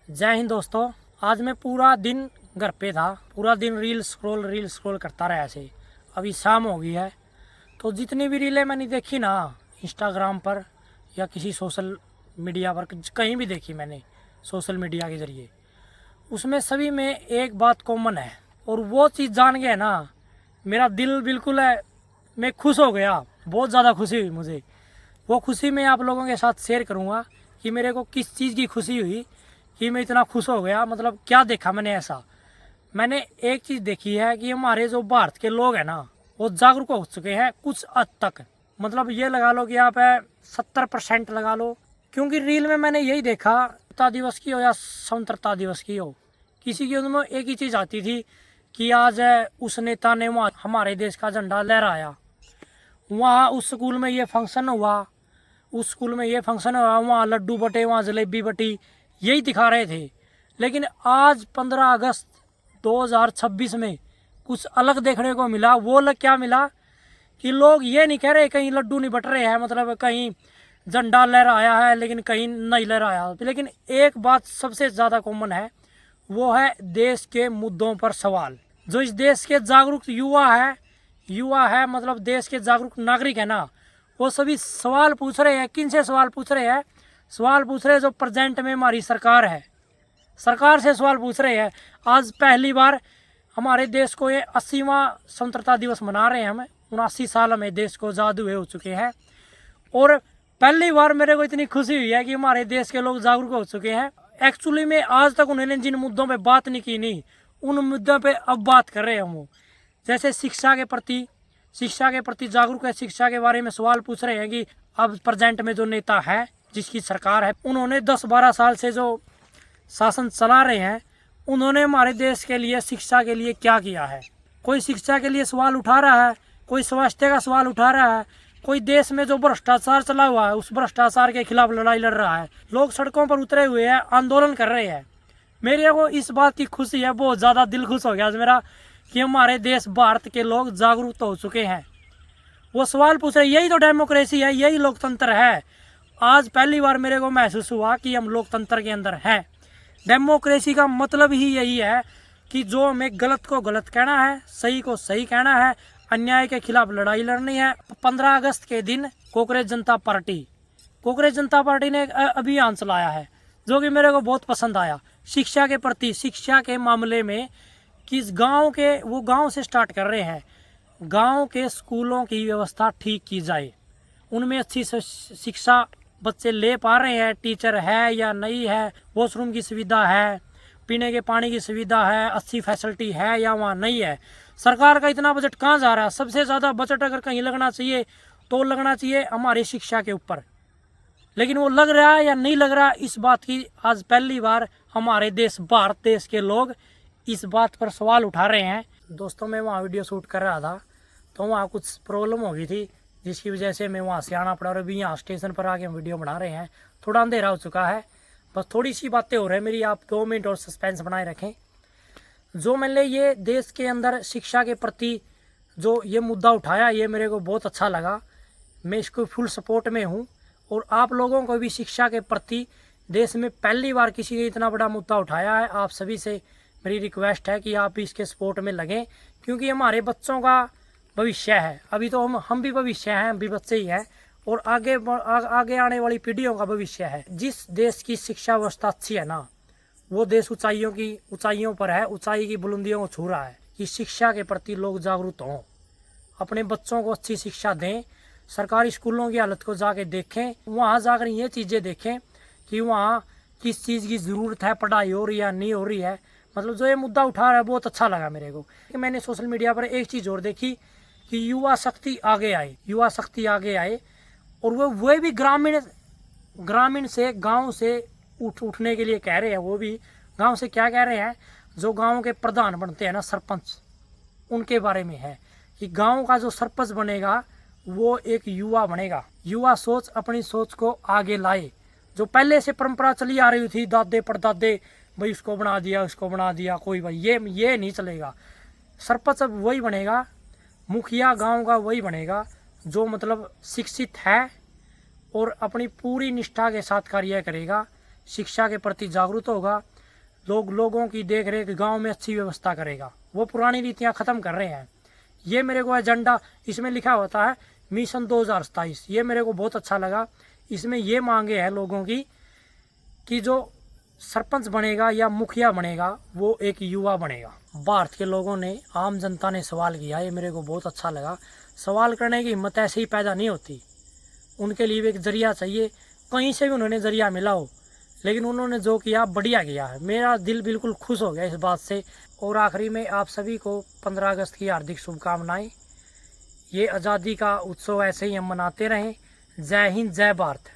जय हिंद दोस्तों। आज मैं पूरा दिन घर पे था, पूरा दिन रील स्क्रॉल करता रहा ऐसे। अभी शाम हो गई है तो जितनी भी रीलें मैंने देखी ना इंस्टाग्राम पर या किसी सोशल मीडिया पर, कहीं भी देखी मैंने सोशल मीडिया के ज़रिए, उसमें सभी में एक बात कॉमन है और वो चीज़ जान गया ना, मेरा दिल बिल्कुल है, मैं खुश हो गया। बहुत ज़्यादा खुशी हुई मुझे। वो खुशी मैं आप लोगों के साथ शेयर करूँगा कि मेरे को किस चीज़ की खुशी हुई कि मैं इतना खुश हो गया। मतलब क्या देखा मैंने ऐसा। मैंने एक चीज़ देखी है कि हमारे जो भारत के लोग हैं ना, वो जागरूक हो चुके हैं कुछ हद तक। मतलब ये लगा लो कि आप 70% लगा लो, क्योंकि रील में मैंने यही देखा, स्वतंत्रता दिवस की हो या स्वतंत्रता दिवस की हो, किसी की उनमें एक ही चीज़ आती थी कि आज उस नेता ने वहाँ हमारे देश का झंडा लहराया, वहाँ उस स्कूल में ये फंक्शन हुआ, उस स्कूल में ये फंक्शन हुआ, वहाँ लड्डू बटे, वहाँ जलेबी बटी, यही दिखा रहे थे। लेकिन आज 15 अगस्त 2026 में कुछ अलग देखने को मिला। वो अलग क्या मिला कि लोग ये नहीं कह रहे कहीं लड्डू नहीं बट रहे हैं, मतलब कहीं झंडा लहराया है लेकिन कहीं नहीं लहराया। लेकिन एक बात सबसे ज़्यादा कॉमन है, वो है देश के मुद्दों पर सवाल। जो इस देश के जागरूक युवा है मतलब देश के जागरूक नागरिक है ना, वो सभी सवाल पूछ रहे हैं। किन से सवाल पूछ रहे हैं? सवाल पूछ रहे हैं जो प्रेजेंट में हमारी सरकार है, सरकार से सवाल पूछ रहे हैं। आज पहली बार हमारे देश को ये 80वां स्वतंत्रता दिवस मना रहे हैं। हम 79 साल हमें देश को आज़ाद हुए हो चुके हैं और पहली बार मेरे को इतनी खुशी हुई है कि हमारे देश के लोग जागरूक हो चुके हैं। एक्चुअली में आज तक उन्होंने जिन मुद्दों पे बात नहीं की, नहीं उन मुद्दों पे अब बात कर रहे हैं हम। जैसे शिक्षा के प्रति जागरूक है, शिक्षा के बारे में सवाल पूछ रहे हैं कि अब प्रेजेंट में जो नेता है, जिसकी सरकार है, उन्होंने 10-12 साल से जो शासन चला रहे हैं, उन्होंने हमारे देश के लिए शिक्षा के लिए क्या किया है। कोई शिक्षा के लिए सवाल उठा रहा है, कोई स्वास्थ्य का सवाल उठा रहा है, कोई देश में जो भ्रष्टाचार चला हुआ है उस भ्रष्टाचार के खिलाफ लड़ाई लड़ रहा है। लोग सड़कों पर उतरे हुए हैं, आंदोलन कर रहे हैं। मेरे को इस बात की खुशी है, बहुत ज़्यादा दिल खुश हो गया आज मेरा कि हमारे देश भारत के लोग जागरूक हो चुके हैं। वो सवाल पूछ रहे, यही तो डेमोक्रेसी है, यही लोकतंत्र है। आज पहली बार मेरे को महसूस हुआ कि हम लोकतंत्र के अंदर हैं। डेमोक्रेसी का मतलब ही यही है कि जो हमें गलत को गलत कहना है, सही को सही कहना है, अन्याय के खिलाफ लड़ाई लड़नी है। 15 अगस्त के दिन कांग्रेस जनता पार्टी ने एक अभियान चलाया है जो कि मेरे को बहुत पसंद आया। शिक्षा के प्रति, शिक्षा के मामले में किस गाँव से स्टार्ट कर रहे हैं। गाँव के स्कूलों की व्यवस्था ठीक की जाए, उनमें अच्छी शिक्षा बच्चे ले पा रहे हैं, टीचर है या नहीं है, वॉशरूम की सुविधा है, पीने के पानी की सुविधा है, अच्छी फैसिलिटी है या वहाँ नहीं है। सरकार का इतना बजट कहाँ जा रहा है? सबसे ज़्यादा बजट अगर कहीं लगना चाहिए तो लगना चाहिए हमारी शिक्षा के ऊपर। लेकिन वो लग रहा है या नहीं लग रहा, इस बात की आज पहली बार हमारे देश भारत देश के लोग इस बात पर सवाल उठा रहे हैं। दोस्तों, मैं वहाँ वीडियो शूट कर रहा था तो वहाँ कुछ प्रॉब्लम हो गई थी जिसकी वजह से मैं वहाँ से आना पड़ा और अभी यहाँ स्टेशन पर आके हम वीडियो बना रहे हैं। थोड़ा अंधेरा हो चुका है, बस थोड़ी सी बातें हो रही है मेरी, आप 2 मिनट और सस्पेंस बनाए रखें। जो मैंने ये देश के अंदर शिक्षा के प्रति जो ये मुद्दा उठाया, ये मेरे को बहुत अच्छा लगा। मैं इसको फुल सपोर्ट में हूँ और आप लोगों को भी शिक्षा के प्रति देश में पहली बार किसी ने इतना बड़ा मुद्दा उठाया है। आप सभी से मेरी रिक्वेस्ट है कि आप भी इसके सपोर्ट में लगें, क्योंकि हमारे बच्चों का भविष्य है। अभी तो हम भी भविष्य हैं, हम भी बच्चे ही हैं और आगे आने वाली पीढ़ियों का भविष्य है। जिस देश की शिक्षा व्यवस्था अच्छी है ना, वो देश ऊंचाइयों पर है, ऊंचाई की बुलंदियों को छू रहा है। कि शिक्षा के प्रति लोग जागरूक हों, अपने बच्चों को अच्छी शिक्षा दें। सरकारी स्कूलों की हालत को जाके देखें, वहाँ जाकर ये चीज़ें देखें कि वहाँ किस चीज़ की ज़रूरत है, पढ़ाई हो रही है नहीं हो रही है। मतलब जो ये मुद्दा उठा रहा है बहुत अच्छा लगा मेरे को। कि मैंने सोशल मीडिया पर एक चीज़ और देखी कि युवा शक्ति आगे आए और वो भी ग्रामीण से गांव से उठने के लिए कह रहे हैं। वो भी गांव से क्या कह रहे हैं, जो गांव के प्रधान बनते हैं ना, सरपंच, उनके बारे में है कि गांव का जो सरपंच बनेगा वो एक युवा बनेगा। युवा सोच अपनी सोच को आगे लाए। जो पहले से परंपरा चली आ रही थी, दादे परदादे भाई उसको बना दिया कोई, भाई ये नहीं चलेगा। सरपंच अब वही बनेगा, मुखिया गांव का वही बनेगा जो मतलब शिक्षित है और अपनी पूरी निष्ठा के साथ कार्य करेगा, शिक्षा के प्रति जागरूक होगा, लोगों की देख रेख, गाँव में अच्छी व्यवस्था करेगा। वो पुरानी नीतियाँ ख़त्म कर रहे हैं। ये मेरे को एजेंडा इसमें लिखा होता है मिशन 2027। ये मेरे को बहुत अच्छा लगा। इसमें ये मांगे हैं लोगों की कि जो सरपंच बनेगा या मुखिया बनेगा वो एक युवा बनेगा। भारत के लोगों ने, आम जनता ने सवाल किया, ये मेरे को बहुत अच्छा लगा। सवाल करने की हिम्मत ऐसे ही पैदा नहीं होती, उनके लिए एक जरिया चाहिए। कहीं से भी उन्होंने जरिया मिला हो, लेकिन उन्होंने जो किया बढ़िया किया है। मेरा दिल बिल्कुल खुश हो गया इस बात से। और आखिरी में आप सभी को 15 अगस्त की हार्दिक शुभकामनाएं। ये आज़ादी का उत्सव ऐसे ही हम मनाते रहें। जय हिंद, जय भारत।